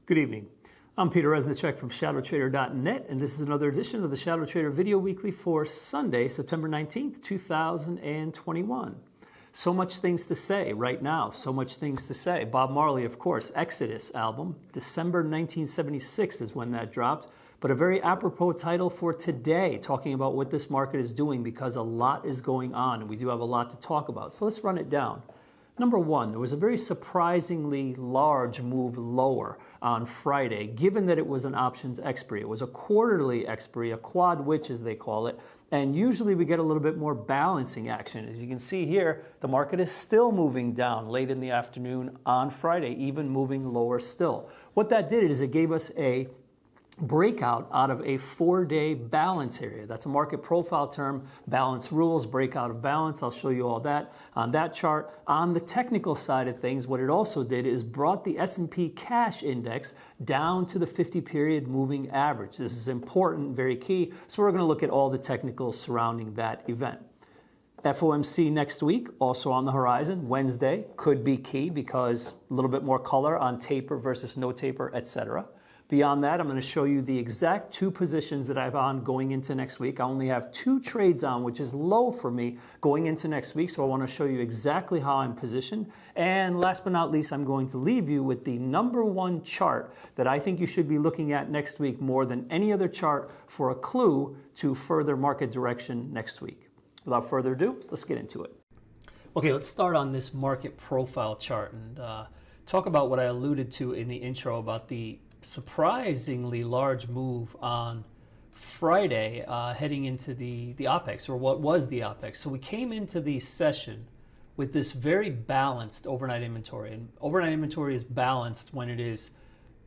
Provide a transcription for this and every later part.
Good evening. I'm Peter Resnick from ShadowTrader.net, and this is another edition of the ShadowTrader Video Weekly for Sunday, September 19th, 2021. So much things to say right now, so much things to say. Bob Marley, of course, Exodus album, December 1976 is when that dropped, but a very apropos title for today, talking about what this market is doing because a lot is going on, and we do have a lot to talk about. So let's run it down. Number one, there was a very surprisingly large move lower on Friday, given that it was an options expiry. It was a quarterly expiry, a quad witch as they call it, and usually we get a little bit more balancing action. As you can see here, the market is still moving down late in the afternoon on Friday, even moving lower still. What that did is it gave us a breakout out of a 4-day balance area. That's a market profile term, balance rules, breakout of balance. I'll show you all that on that chart. On the technical side of things, what it also did is brought the S&P cash index down to the 50-period moving average. This is important, very key. So we're going to look at all the technicals surrounding that event. FOMC next week, also on the horizon. Wednesday could be key because a little bit more color on taper versus no taper, etc. Beyond that, I'm going to show you the exact two positions that I have on going into next week. I only have 2 trades on, which is low for me going into next week, so I want to show you exactly how I'm positioned. And last but not least, I'm going to leave you with the #1 chart that I think you should be looking at next week more than any other chart for a clue to further market direction next week. Without further ado, let's get into it. Okay, let's start on this market profile chart and talk about what I alluded to in the intro about the surprisingly large move on Friday heading into the OPEX, or what was the OPEX. So we came into the session with this very balanced overnight inventory, and overnight inventory is balanced when it is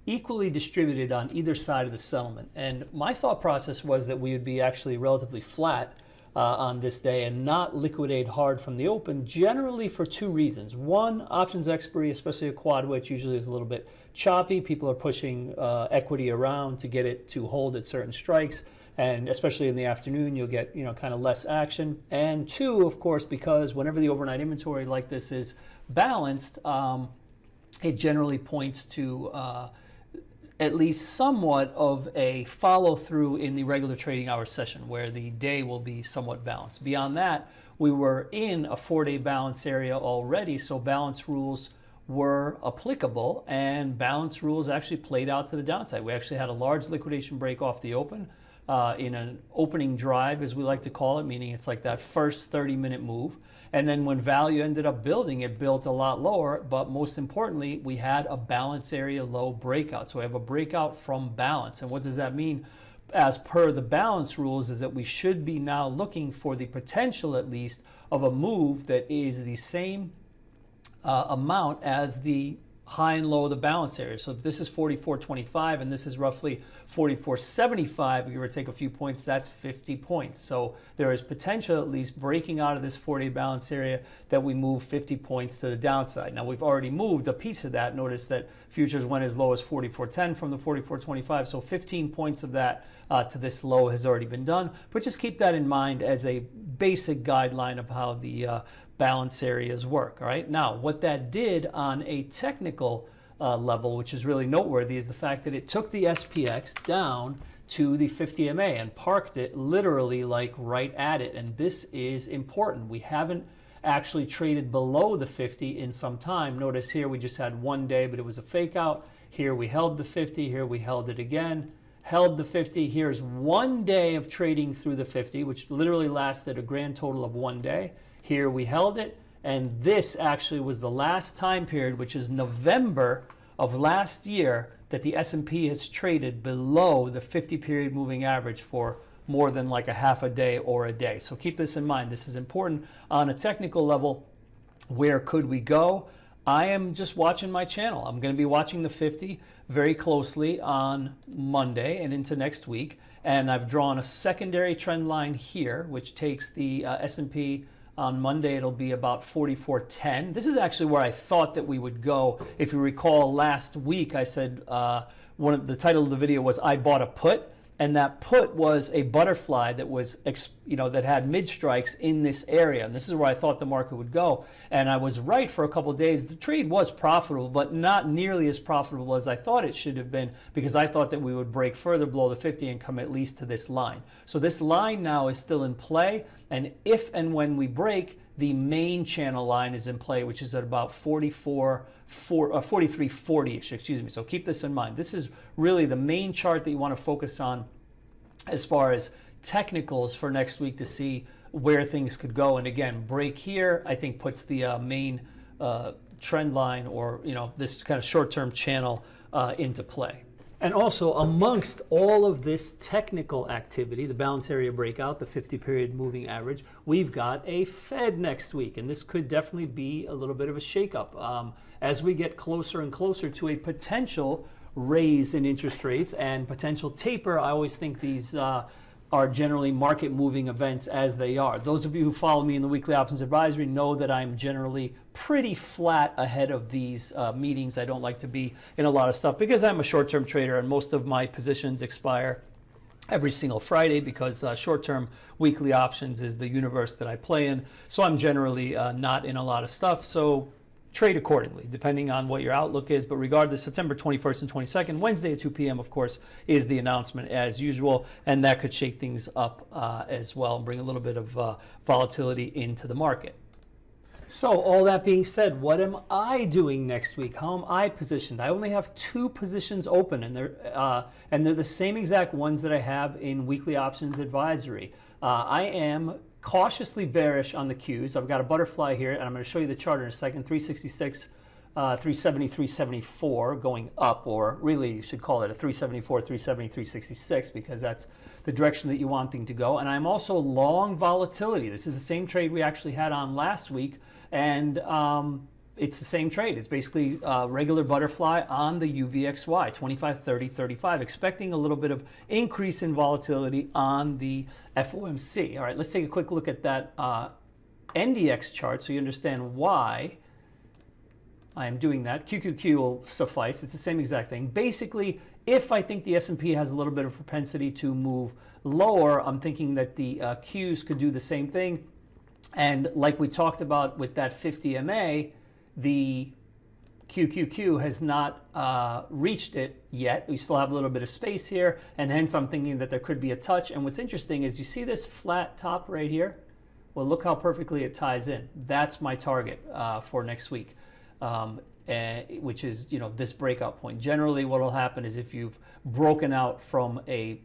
equally distributed on either side of the settlement. And my thought process was that we would be actually relatively flat on this day and not liquidate hard from the open, generally for 2 reasons. One, options expiry, especially a quad witch, usually is a little bit choppy. People are pushing equity around to get it to hold at certain strikes, and especially in the afternoon you'll get kind of less action. And 2, of course, because whenever the overnight inventory like this is balanced, it generally points to at least somewhat of a follow-through in the regular trading hour session where the day will be somewhat balanced. Beyond that, we were in a 4-day balance area already, so balance rules were applicable, and balance rules actually played out to the downside. We actually had a large liquidation break off the open in an opening drive, as we like to call it, meaning it's like that first 30-minute move. And then when value ended up building, it built a lot lower, but most importantly, we had a balance area low breakout. So we have a breakout from balance. And what does that mean? As per the balance rules, is that we should be now looking for the potential, at least, of a move that is the same amount as the high and low of the balance area. So if this is 44.25 and this is roughly 44.75, if you were to take a few points, that's 50 points. So there is potential, at least breaking out of this 4-day balance area, that we move 50 points to the downside. Now we've already moved a piece of that. Notice that futures went as low as 44.10 from the 44.25, so 15 points of that to this low has already been done. But just keep that in mind as a basic guideline of how the balance areas work. All right. Now, what that did on a technical level, which is really noteworthy, is the fact that it took the SPX down to the 50 MA and parked it literally like right at it. And this is important. We haven't actually traded below the 50 in some time. Notice here we just had 1 day, but it was a fake out. Here we held the 50. Here we held it again. Held the 50. Here's 1 day of trading through the 50, which literally lasted a grand total of 1 day. Here we held it, and this actually was the last time period, which is November of last year, that the S&P has traded below the 50-period moving average for more than like a half a day or a day. So keep this in mind. This is important on a technical level. Where could we go? I am just watching my channel. I'm going to be watching the 50 very closely on Monday and into next week, and I've drawn a secondary trend line here, which takes the S&P. On Monday, it'll be about 44.10. This is actually where I thought that we would go. If you recall, last week I said the title of the video was I bought a put, and that put was a butterfly that was, that had mid strikes in this area, and this is where I thought the market would go. And I was right for a couple of days. The trade was profitable, but not nearly as profitable as I thought it should have been, because I thought that we would break further below the 50 and come at least to this line. So this line now is still in play, and if and when we break, the main channel line is in play, which is at about 43.40-ish, excuse me. So keep this in mind. This is really the main chart that you want to focus on as far as technicals for next week to see where things could go. And again, break here, I think puts the main trend line, or this kind of short-term channel into play. And also, amongst all of this technical activity, the balance area breakout, the 50-period moving average, we've got a Fed next week, and this could definitely be a little bit of a shakeup as we get closer and closer to a potential raise in interest rates and potential taper. I always think these are generally market-moving events as they are. Those of you who follow me in the weekly options advisory know that I'm generally pretty flat ahead of these meetings. I don't like to be in a lot of stuff because I'm a short-term trader, and most of my positions expire every single Friday, because short-term weekly options is the universe that I play in. So I'm generally not in a lot of stuff. So trade accordingly, depending on what your outlook is. But regardless, September 21st and 22nd, Wednesday at 2 p.m., of course, is the announcement as usual. And that could shake things up as well and bring a little bit of volatility into the market. So all that being said, what am I doing next week? How am I positioned? I only have 2 positions open, and they're the same exact ones that I have in weekly options advisory. I am cautiously bearish on the Qs. I've got a butterfly here, and I'm going to show you the chart in a second. 366, 370, 374 going up, or really you should call it a 374, 370, 366, because that's the direction that you want things to go. And I'm also long volatility. This is the same trade we actually had on last week, and it's the same trade. It's basically a regular butterfly on the UVXY, 25, 30, 35, expecting a little bit of increase in volatility on the FOMC. All right, let's take a quick look at that NDX chart so you understand why I am doing that. QQQ will suffice. It's the same exact thing. Basically, if I think the S&P has a little bit of propensity to move lower, I'm thinking that the Qs could do the same thing. And like we talked about with that 50 MA, the QQQ has not reached it yet. We still have a little bit of space here, and hence I'm thinking that there could be a touch. And what's interesting is you see this flat top right here? Well, look how perfectly it ties in. That's my target for next week, which is this breakout point. Generally, what will happen is if you've broken out from a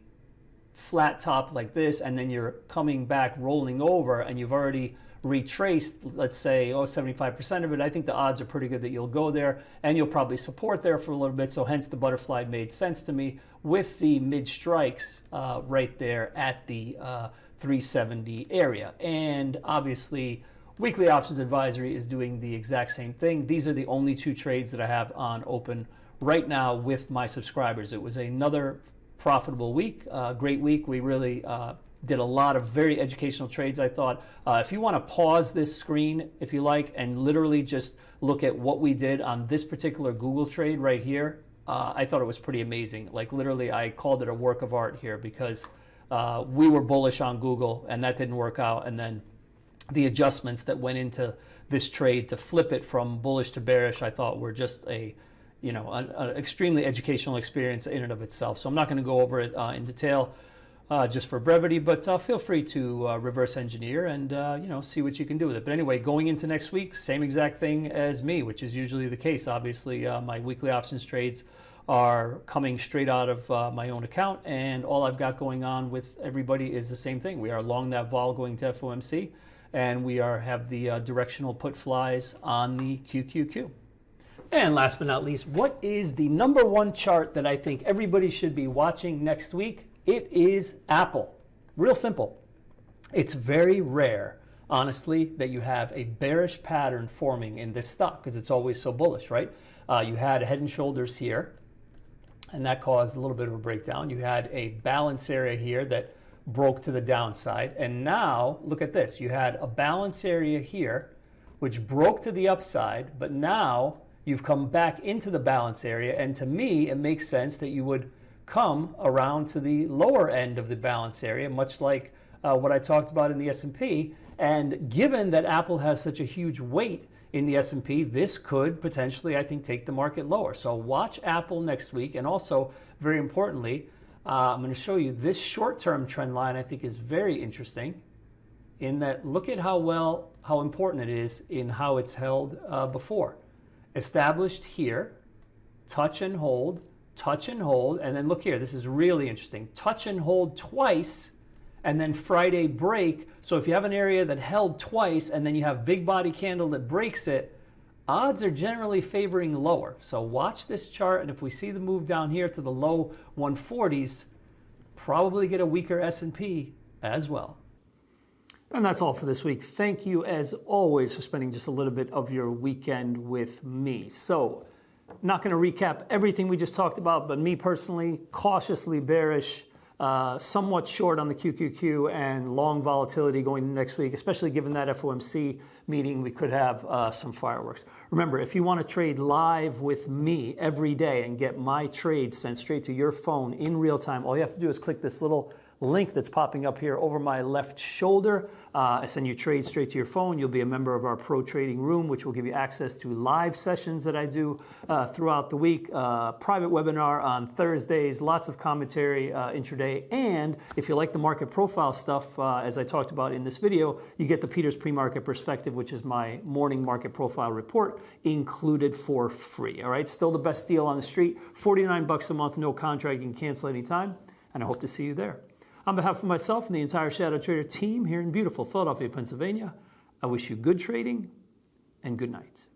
flat top like this, and then you're coming back rolling over, and you've already retraced, let's say, 75% of it, I think the odds are pretty good that you'll go there, and you'll probably support there for a little bit. So hence the butterfly made sense to me with the mid strikes right there at the 370 area. And obviously weekly options advisory is doing the exact same thing. These are the only 2 trades that I have on open right now with my subscribers. It was another profitable week, great week. We really did a lot of very educational trades, I thought. If you want to pause this screen, if you like, and literally just look at what we did on this particular Google trade right here, I thought it was pretty amazing. Like literally, I called it a work of art here, because we were bullish on Google and that didn't work out. And then the adjustments that went into this trade to flip it from bullish to bearish, I thought were just an extremely educational experience in and of itself. So I'm not going to go over it in detail just for brevity, but feel free to reverse engineer and see what you can do with it. But anyway, going into next week, same exact thing as me, which is usually the case. Obviously, my weekly options trades are coming straight out of my own account, and all I've got going on with everybody is the same thing. We are long that vol going to FOMC, and we have the directional put flies on the QQQ. And last but not least, what is the #1 chart that I think everybody should be watching next week? It is Apple. Real simple. It's very rare, honestly, that you have a bearish pattern forming in this stock, because it's always so bullish, right? You had a head and shoulders here, and that caused a little bit of a breakdown. You had a balance area here that broke to the downside, and now look at this. You had a balance area here which broke to the upside, but now you've come back into the balance area, and to me it makes sense that you would come around to the lower end of the balance area, much like what I talked about in the S&P. And given that Apple has such a huge weight in the S&P, this could potentially, I think, take the market lower. So watch Apple next week. And also, very importantly, I'm going to show you this short-term trend line I think is very interesting in that look at how important it is in how it's held before. Established here, touch and hold, and then look here, this is really interesting. Touch and hold twice, and then Friday break. So if you have an area that held twice and then you have big body candle that breaks it, odds are generally favoring lower. So watch this chart, and if we see the move down here to the low 140s, probably get a weaker S&P as well. And that's all for this week. Thank you, as always, for spending just a little bit of your weekend with me. So, not going to recap everything we just talked about, but me personally, cautiously bearish, somewhat short on the QQQ, and long volatility going into next week, especially given that FOMC meeting, we could have some fireworks. Remember, if you want to trade live with me every day and get my trades sent straight to your phone in real time, all you have to do is click this little link that's popping up here over my left shoulder. I send you trades straight to your phone. You'll be a member of our pro trading room, which will give you access to live sessions that I do throughout the week, private webinar on Thursdays, lots of commentary intraday. And if you like the market profile stuff, as I talked about in this video, you get the Peter's Pre-Market Perspective, which is my morning market profile report, included for free. All right, still the best deal on the street, $49 a month, no contract, you can cancel anytime, and I hope to see you there. On behalf of myself and the entire Shadow Trader team here in beautiful Philadelphia, Pennsylvania, I wish you good trading and good night.